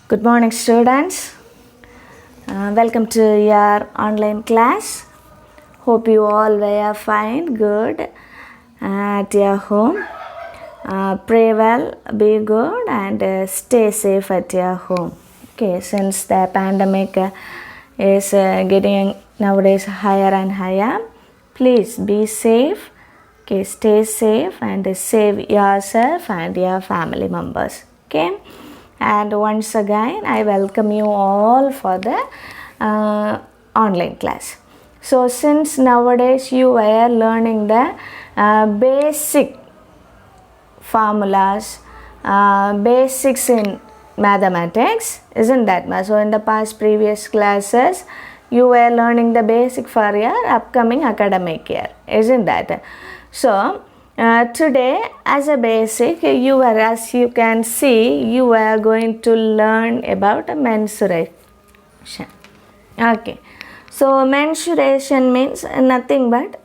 Good morning, students. Welcome to your online class. Hope you all were fine, good at your home. Pray well, be good, and stay safe at your home. Okay, since the pandemic is getting nowadays higher and higher, please be safe. Okay, stay safe and save yourself and your family members. Okay. And once again, I welcome you all for the online class. So, since nowadays you are learning the basic formulas, basics in mathematics, isn't that much? So, in the past previous classes, you were learning the basic for your upcoming academic year, isn't that? So, today as a basic, as you can see, you are going to learn about a mensuration. Okay, so mensuration means nothing but,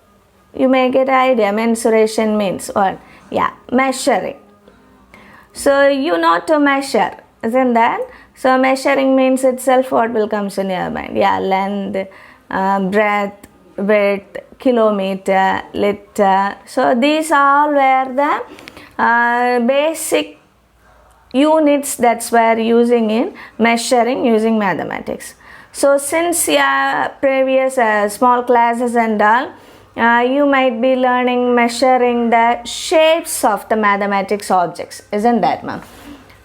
you may get an idea, mensuration means what? Yeah, measuring. So you know to measure, isn't that? So measuring means itself, what will come in your mind? Yeah, length, breadth, width, kilometer, liter. So these all were the basic units that were using in measuring using mathematics. So since your previous small classes and all, you might be learning measuring the shapes of the mathematics objects, isn't that, ma'am?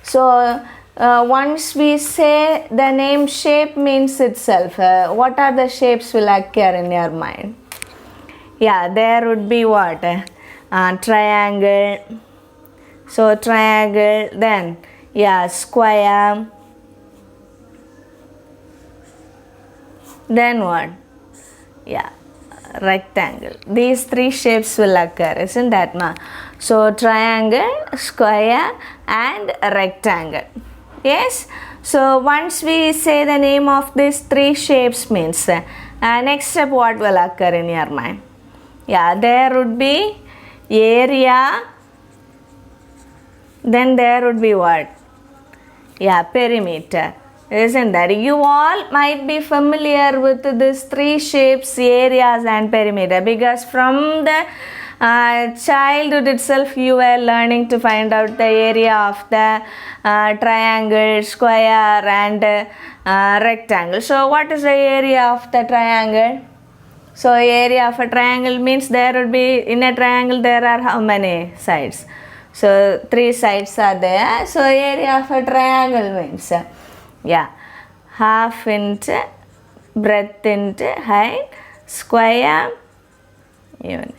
So once we say the name shape means itself, what are the shapes will occur in your mind? Yeah, there would be what? Triangle. So triangle, then yeah, square. Then what? Yeah, rectangle. These three shapes will occur, isn't that, ma? So triangle, square, and rectangle. Yes. So once we say the name of these three shapes means, next step what will occur in your mind? Yeah, there would be area, then there would be what? Yeah, perimeter, isn't that? You all might be familiar with these three shapes, areas and perimeter, because from the childhood itself you were learning to find out the area of the triangle, square and rectangle. So what is the area of the triangle? So area of a triangle means there would be, in a triangle there are how many sides? So three sides are there. So area of a triangle means, yeah, half into breadth into height, square unit.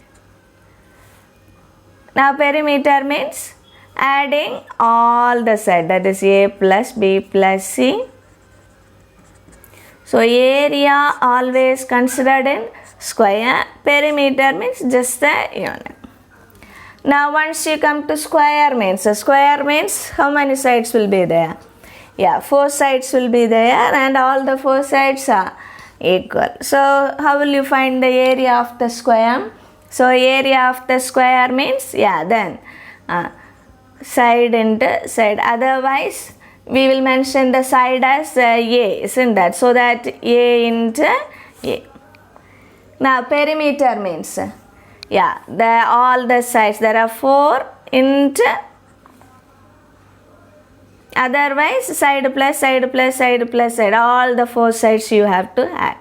Now perimeter means adding all the sides, that is A plus B plus C. So area always considered in square, perimeter means just the unit. Now once you come to square means how many sides will be there? Yeah, 4 sides will be there and all the 4 sides are equal. So how will you find the area of the square? So area of the square means, yeah, then side into side. Otherwise we will mention the side as A, isn't that? So that A into A. Now perimeter means, yeah, all the sides, there are 4 into, otherwise side plus side plus side plus side, all the 4 sides you have to add,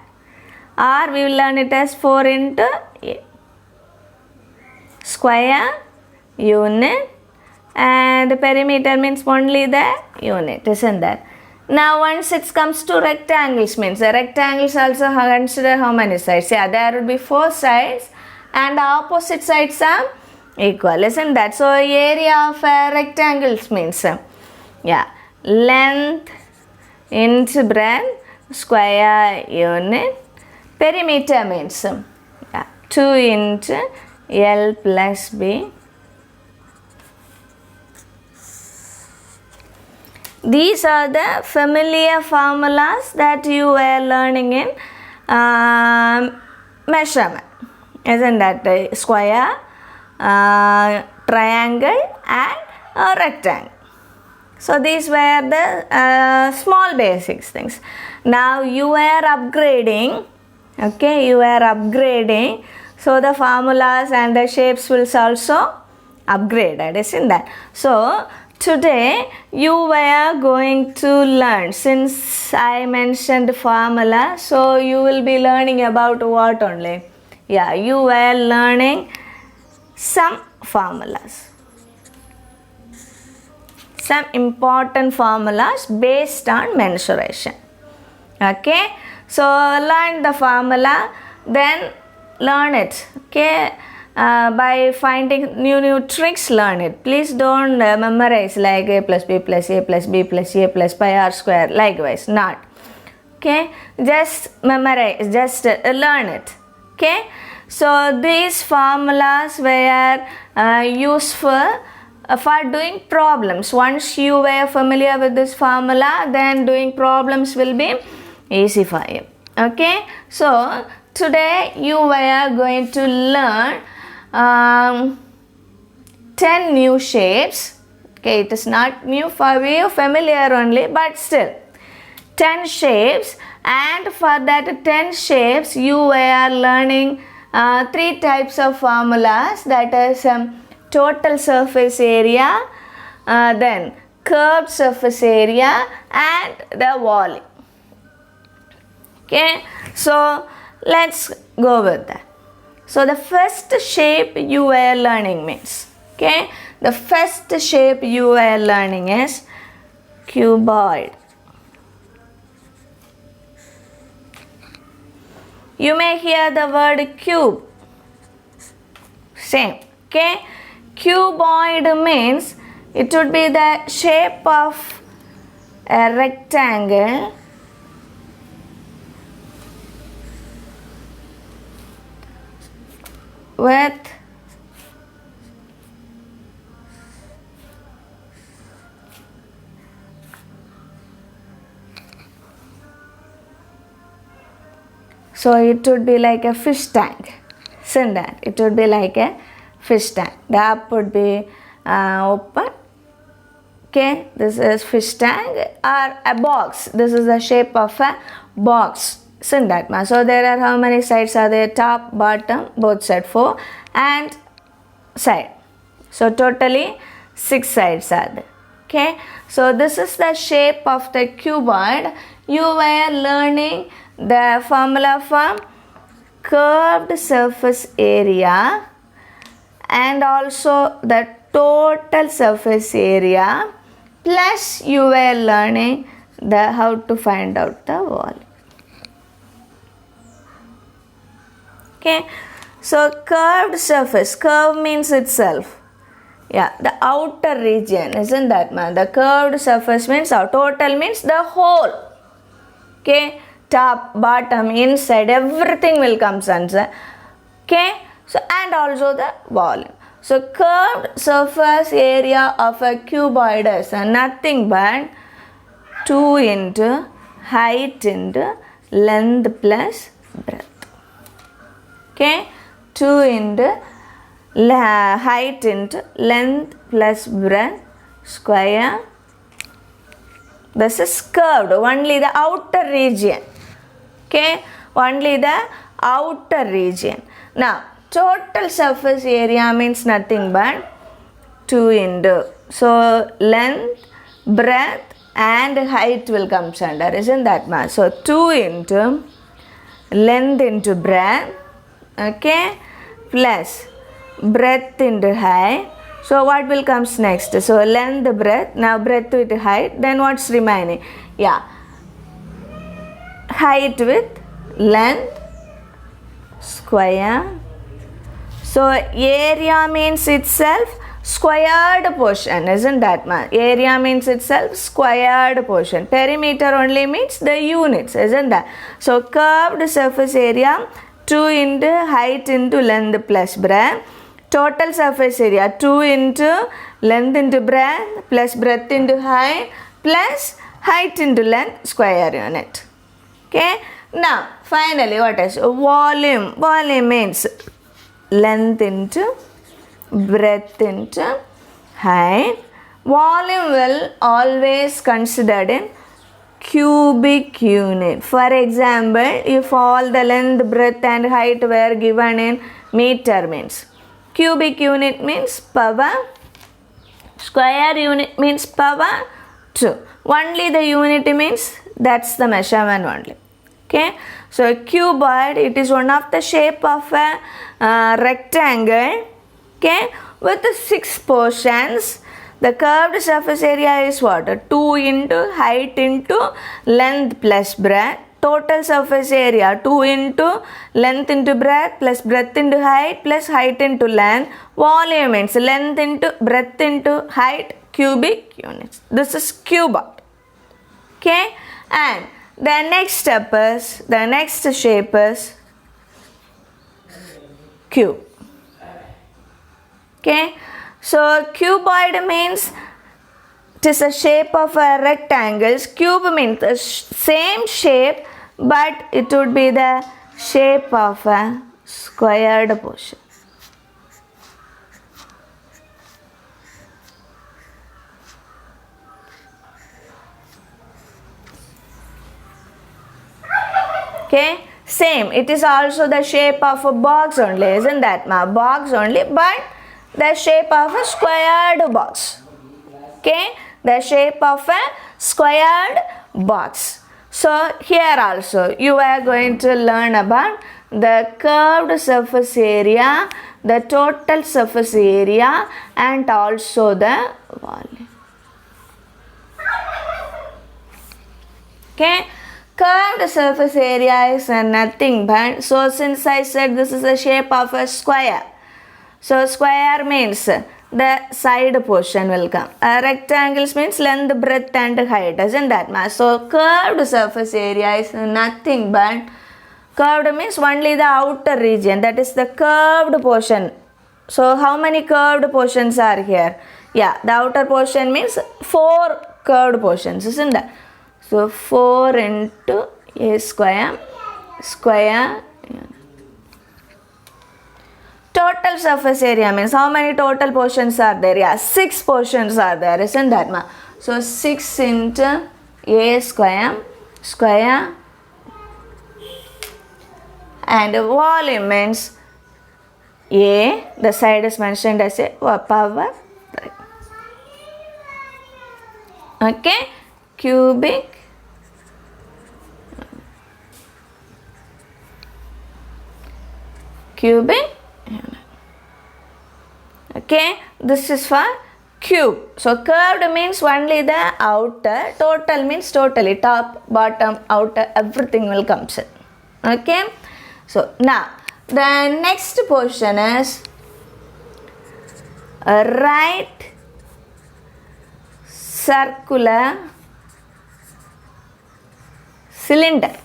or we will learn it as 4 into A. Square, unit, and perimeter means only the unit, isn't that? Now once it comes to rectangles means, the rectangles also consider how many sides? Yeah, there would be 4 sides and opposite sides are equal, isn't that? So area of rectangles means, yeah, length into breadth, square unit. Perimeter means, yeah, 2 into L plus B. These are the familiar formulas that you were learning in measurement, isn't that? Square, triangle and rectangle. So these were the small basics things. Now you are upgrading, okay, you are upgrading, so the formulas and the shapes will also upgraded, isn't that? So today you were going to learn, since I mentioned formula, so you will be learning about what only? Yeah, you were learning some formulas, some important formulas based on mensuration. Okay, so learn the formula, then learn it. Okay, by finding new tricks, learn it. Please don't memorize like a plus b plus a plus b plus a plus pi r square, likewise not. Okay, just memorize, just learn it. Okay, so these formulas were useful for doing problems. Once you were familiar with this formula, then doing problems will be easy for you. Okay, so today you were going to learn 10 new shapes. Okay, it is not new for you, familiar only, but still 10 shapes, and for that 10 shapes you were learning 3 types of formulas, that is total surface area, then curved surface area, and the volume. Okay, so let's go with that. So the first shape you were learning means, okay, the first shape you were learning is cuboid. You may hear the word cube, same. Okay, cuboid means it would be the shape of a rectangle with so it would be like a fish tank, isn't that? It would be like a fish tank. The up would be open. Okay, this is fish tank, or a box. This is the shape of a box, isn't that? So there are how many sides are there? Top, bottom, both sides 4, and side. So totally 6 sides are there. Okay, so this is the shape of the cuboid. You were learning the formula for curved surface area and also the total surface area, plus you were learning the how to find out the volume. Okay, so curved surface, curve means itself, yeah, the outer region, isn't that, man? The curved surface means our total means the whole. Okay, top, bottom, inside, everything will come under. Okay, so and also the volume. So curved surface area of a cuboid is nothing but 2 into height into length plus breadth. Okay, 2 into height into length plus breadth square. This is curved, only the outer region. Okay, only the outer region. Now total surface area means nothing but 2 into, so length, breadth and height will come under, isn't that much? So 2 into length into breadth, okay, plus breadth into height. So what will comes next? So length, breadth, now breadth with height, then what's remaining? Yeah, height with length square. So area means itself squared portion, isn't that man? Area means itself squared portion. Perimeter only means the units, isn't that? So curved surface area 2 into height into length plus breadth. Total surface area 2 into length into breadth plus breadth into height plus height into length square unit. Okay. Now finally what is volume? Volume means length into breadth into height volume will always considered in cubic unit. For example, if all the length, breadth and height were given in meter means cubic unit means power, square unit means power 2. Only the unit means that's the measurement only. Okay, so a cuboid, it is one of the shape of a rectangle, okay, with 6 portions. The curved surface area is what? 2 into height into length plus breadth. Total surface area 2 into length into breadth plus breadth into height plus height into length. Volume means length into breadth into height, cubic units. This is cuboid. Okay, and the next step is, the next shape is cube. Okay, so cuboid means it is a shape of a rectangle. Cube means the same shape, but it would be the shape of a squared portion. Okay, same, it is also the shape of a box only, isn't that ma? Box only, but the shape of a squared box. Okay, the shape of a squared box. So here also you are going to learn about the curved surface area, the total surface area and also the volume. Okay, curved surface area is nothing but, so since I said this is the shape of a square, so square means the side portion will come. Rectangles means length, breadth and height, isn't that ma? So curved surface area is nothing but, curved means only the outer region, that is the curved portion. So how many curved portions are here? Yeah, the outer portion means 4 curved portions, isn't that? So 4 into a square, square. Total surface area means how many total portions are there? Yeah, 6 portions are there, isn't that ma? So 6 into a square, square, and volume means a, the side is mentioned as a power 3. Okay, cubic unit. Okay, this is for cube. So curved means only the outer, total means totally, top, bottom, outer, everything will come in. Okay, so now the next portion is a right circular cylinder.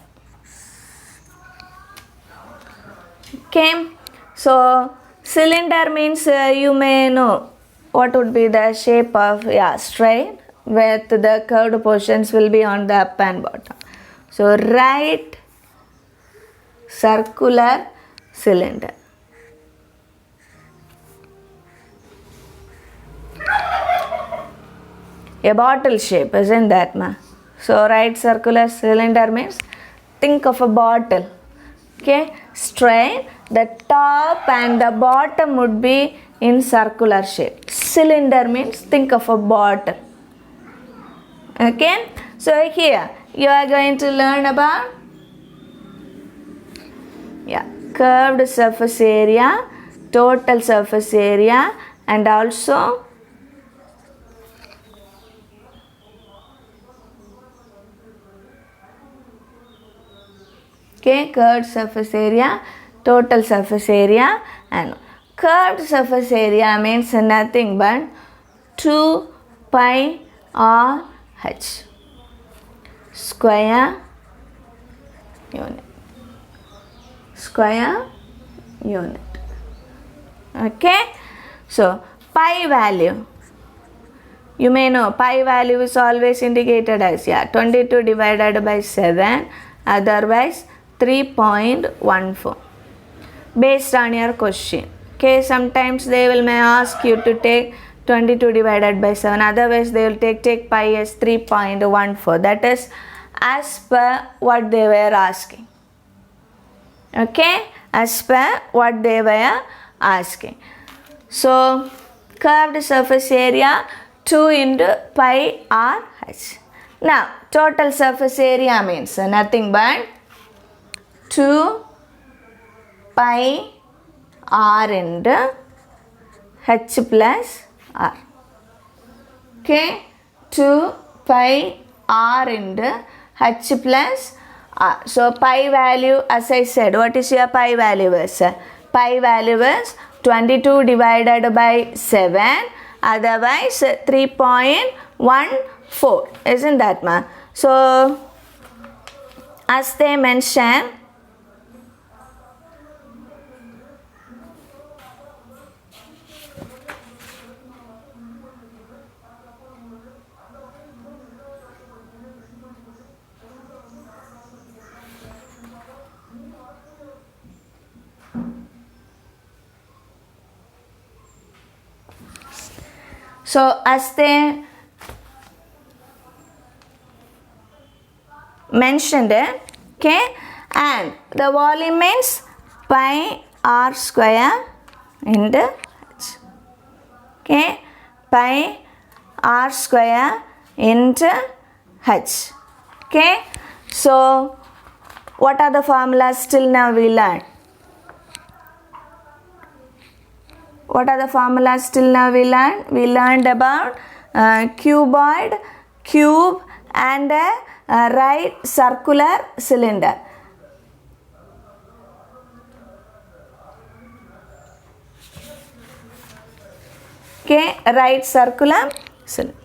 Okay, so cylinder means you may know what would be the shape of, yeah, straight, with the curved portions will be on the up and bottom. So right circular cylinder. A bottle shape, isn't that ma? So right circular cylinder means think of a bottle. Okay, straight, the top and the bottom would be in circular shape. Cylinder means think of a bottle. Okay, so here you are going to learn about, yeah, curved surface area, total surface area and also okay, curved surface area, total surface area, and curved surface area means nothing but 2 pi r h square unit. Square unit. Okay, so pi value, you may know pi value is always indicated as, yeah, 22 divided by 7, otherwise 3.14 based on your question. Okay, sometimes they will may ask you to take 22 divided by 7. Otherwise they will take pi as 3.14. That is as per what they were asking. Okay, as per what they were asking. So curved surface area 2 into pi r h. Now total surface area means nothing but 2 pi r into h plus r. Okay, 2 pi r into h plus r. So pi value, as I said, what is your pi value is? Pi value is 22 divided by 7, otherwise 3.14, isn't that ma? So as they mention, so as they mentioned it, okay, and the volume means pi r square into h. Okay, pi r square into h. Okay, so what are the formulas till now we learned? What are the formulas till now we learned? We learned about cuboid, cube and a right circular cylinder. Okay, right circular cylinder.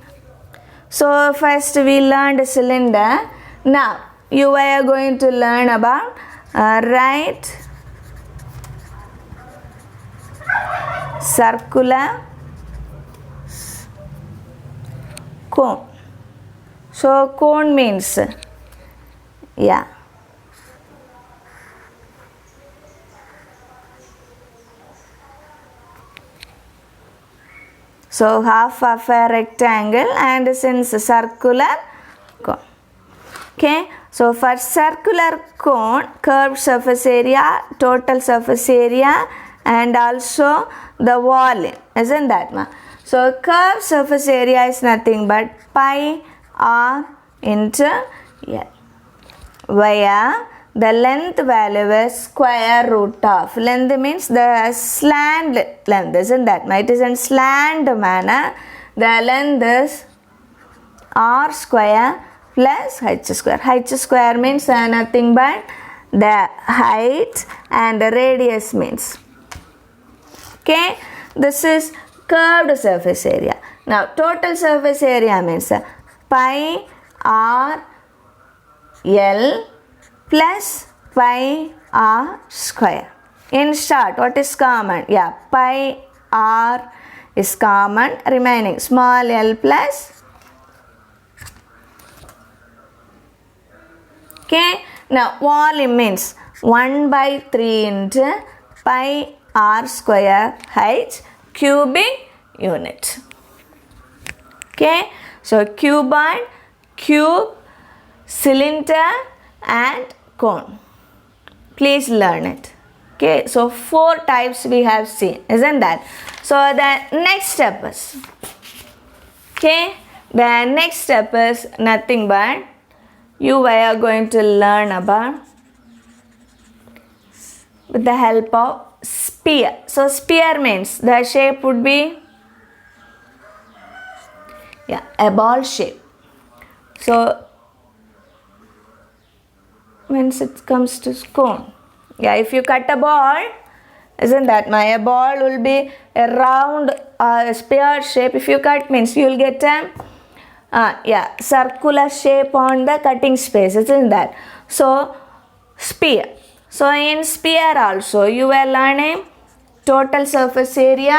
So first we learned cylinder. Now you are going to learn about right circular cone. So cone means, yeah, so half of a rectangle and since circular cone. Okay, so for circular cone, curved surface area, total surface area and also the volume, isn't that ma? So curved surface area is nothing but pi r into L, where the length value is square root of, length means the slant length, isn't that ma? It is in slant manner. The length is r square plus h square. H square means nothing but the height and the radius means. Okay, this is curved surface area. Now total surface area means pi r L plus pi r square. In short, what is common? Yeah, pi r is common, remaining small l plus. Okay, now volume means 1 by 3 into pi r square h cubic unit. Okay, so cuboid, cube, cylinder and cone. Please learn it. Okay, so 4 types we have seen, isn't that? So the next step is, okay, the next step is nothing but you are going to learn about with the help of sphere. So sphere means the shape would be, yeah, a ball shape. So when it comes to cone, yeah, if you cut a ball, isn't that my, a ball will be a round sphere shape. If you cut means you will get a yeah, circular shape on the cutting space, isn't that? So sphere. So in sphere also you are learning total surface area,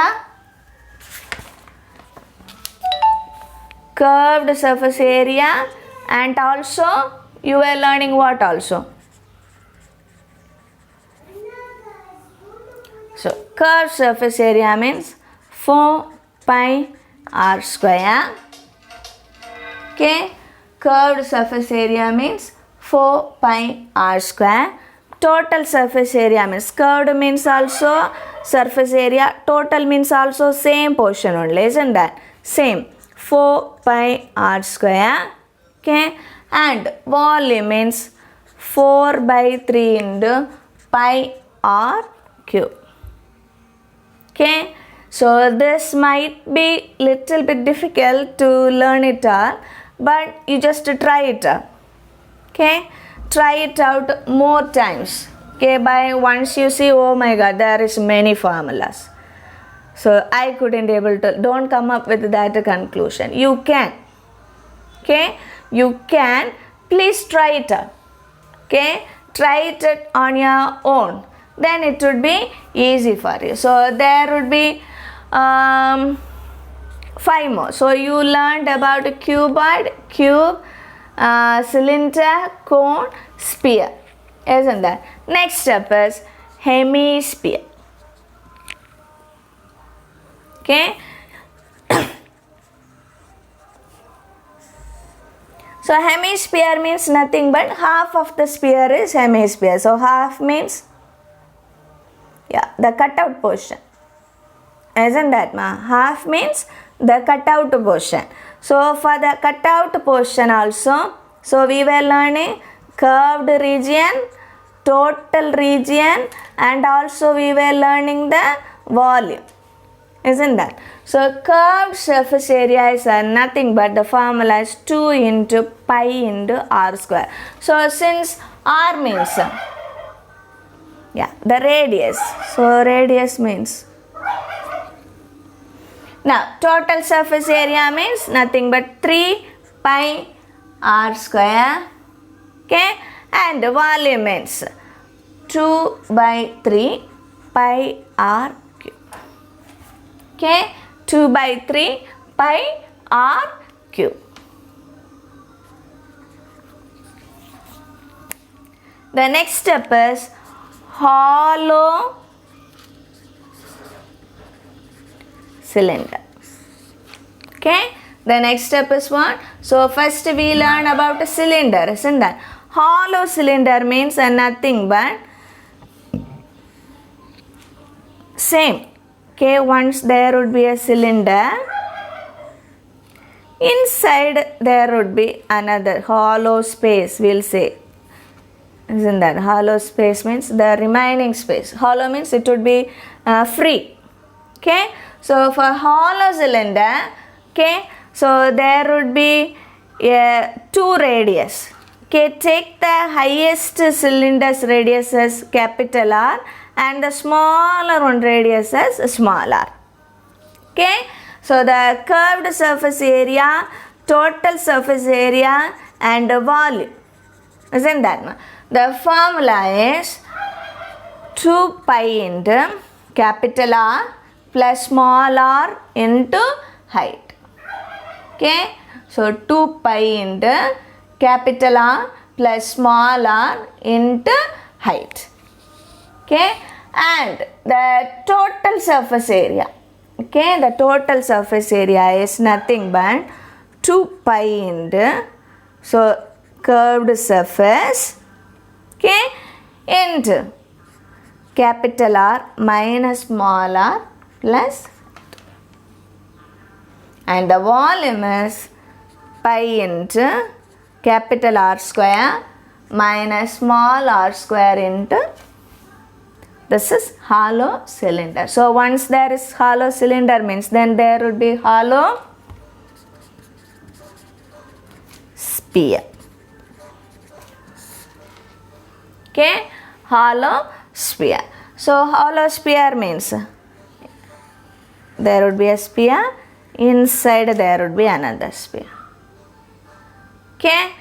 curved surface area and also you are learning what also? So curved surface area means 4 pi r square. Okay, curved surface area means 4 pi r square. Total surface area means curved means also surface area, total means also same portion only, isn't that? Same, 4 pi r square. Okay, and volume means 4 by 3 into pi r cube. Okay, so this might be little bit difficult to learn it all, but you just try it out. Okay, try it out more times. Okay, by once you see, oh my god, there is many formulas, so I couldn't able to, don't come up with that conclusion. You can. Okay, you can. Please try it out. Okay, try it on your own, then it would be easy for you. So there would be 5 more. So you learned about a cuboid, cube, cylinder, cone, sphere, isn't that? Next step is hemisphere. Okay. So hemisphere means nothing but half of the sphere is hemisphere. So half means, yeah, the cutout portion, isn't that ma? Half means the cutout portion. So for the cutout portion also, so we were learning curved region, total region, and also we were learning the volume, isn't that? So curved surface area is nothing but the formula is 2 into pi into r square. So since r means, yeah, the radius, so radius means, now total surface area means nothing but 3 pi r square. Okay, and volume means 2 by 3 pi r cube. Okay, 2 by 3 pi r cube. The next step is hollow cylinder. Okay, the next step is what? So first we learn about a cylinder, isn't that? Hollow cylinder means nothing but same. Okay, once there would be a cylinder, inside there would be another hollow space, we'll say, isn't that? Hollow space means the remaining space. Hollow means it would be free. Okay, so for hollow cylinder, okay, so there would be 2 radius. Okay, take the highest cylinder's radius as capital R and the smaller one radius as small r. Okay, so the curved surface area, total surface area, and the volume, isn't that? The formula is 2 pi into capital R plus small r into height. Okay, so 2 pi into capital R plus small r into height. Okay, and the total surface area, okay, the total surface area is nothing but 2 pi into, so curved surface, okay, into capital R minus small r plus, and the volume is pi into capital R square minus small r square into, this is hollow cylinder. So once there is hollow cylinder means then there would be hollow sphere. Okay, hollow sphere. So hollow sphere means there would be a sphere, inside there would be another sphere. Okay,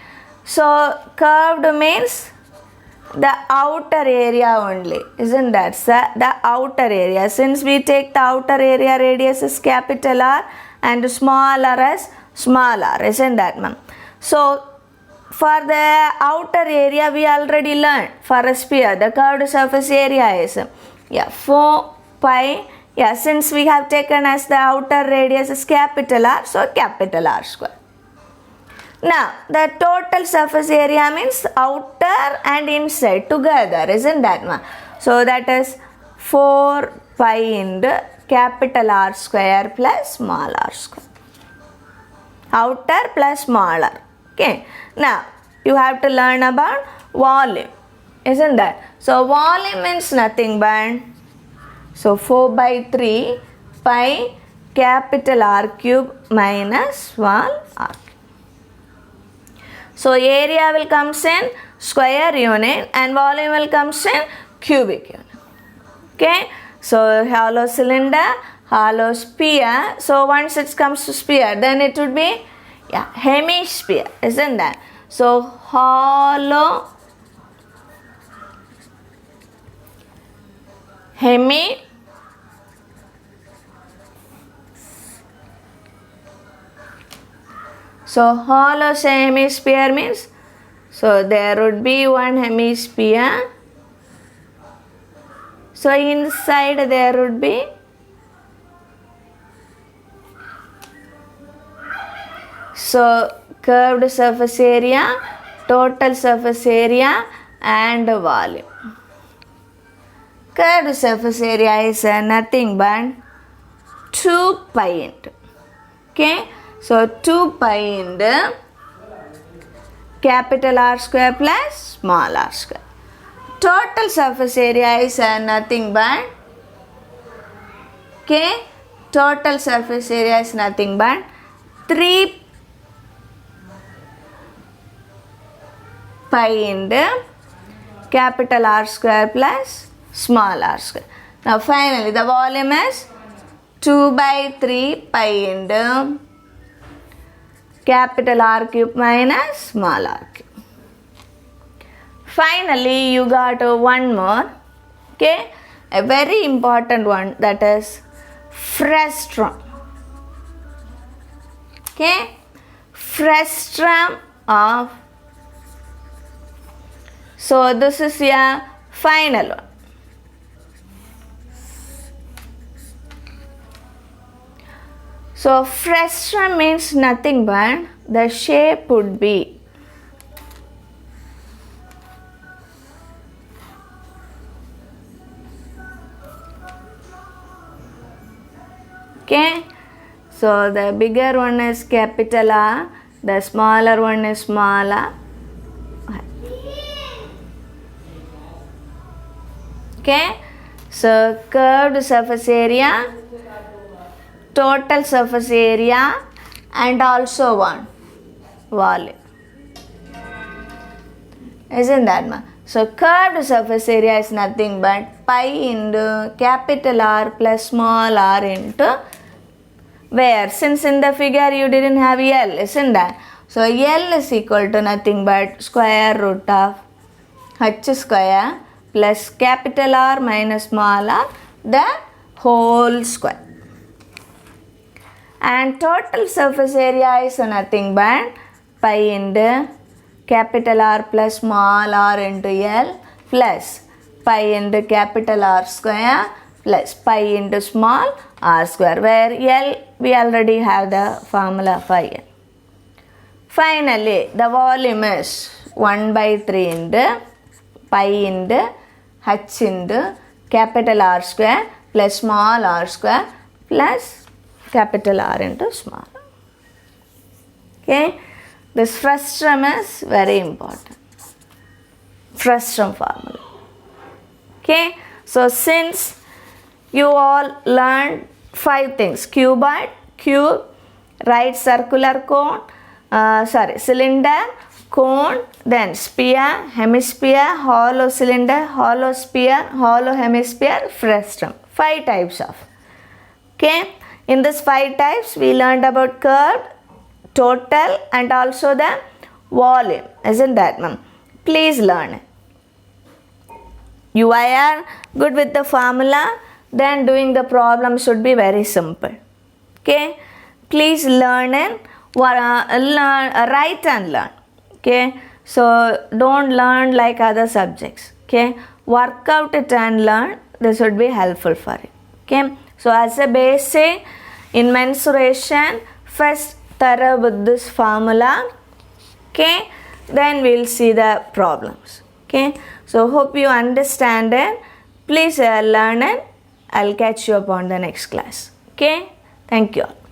so curved means the outer area only, isn't that? So the outer area, since we take the outer area radius as capital R and small r as small r, isn't that, ma'am? So for the outer area we already learned, for a sphere the curved surface area is 4 pi Yeah, since we have taken as the outer radius is capital R, so capital R square. Now, the total surface area means outer and inside together, isn't that one? So, that is 4 pi into capital R square plus small r square. Outer plus smaller. Okay. Now, you have to learn about volume, isn't that? So, volume means nothing but, so 4 by 3 pi capital R cube minus small r. So, area will comes in square unit and volume will comes in cubic unit. Okay. So, hollow cylinder, hollow sphere. So, once it comes to sphere, then it would be, yeah, hemisphere, isn't that? So, hollow So, hollow hemisphere means, so there would be one hemisphere. So, inside there would be curved surface area, total surface area and volume. Curved surface area is nothing but 2 pi into. Okay. So, 2 pi into capital R square plus small r square. Total surface area is nothing but, okay, total surface area is nothing but 3 pi into capital R square plus small r square. Now, finally, the volume is 2 by 3 pi into capital R cube minus small r cube. Finally, you got one more, okay, a very important one, that is frustum. Okay, frustum of, so this is a final one. So, frustum means nothing but the shape would be, okay, so the bigger one is capital R, the smaller one is small r. Okay, so curved surface area, total surface area and also one volume, isn't that much? So, curved surface area is nothing but pi into capital R plus small r into where? Since in the figure you didn't have L, isn't that? So, L is equal to nothing but square root of h square plus capital R minus small r, the whole square. And total surface area is nothing but pi into capital R plus small r into L plus pi into capital R square plus pi into small r square, where L we already have the formula for L. Finally, the volume is 1 by 3 into pi into h into capital R square plus small r square plus capital R into small r. Okay, this frustum is very important. Frustum formula. Okay, so since you all learned 5 things: cuboid, cube, right circular cone, cylinder, cone, then sphere, hemisphere, hollow cylinder, hollow sphere, hollow hemisphere, frustum. 5 types of. Okay, in this 5 types we learned about curved, total and also the volume, isn't that, ma'am? Please learn it. You are good with the formula, then doing the problem should be very simple. Okay, please learn it, write and learn. Okay, so don't learn like other subjects. Okay, work out it and learn. This would be helpful for it. Okay, So as a basic in mensuration, first thorough with this formula. Okay, then we'll see the problems. Okay, so hope you understand it. Please learn it. I'll catch you up on the next class. Okay, thank you all.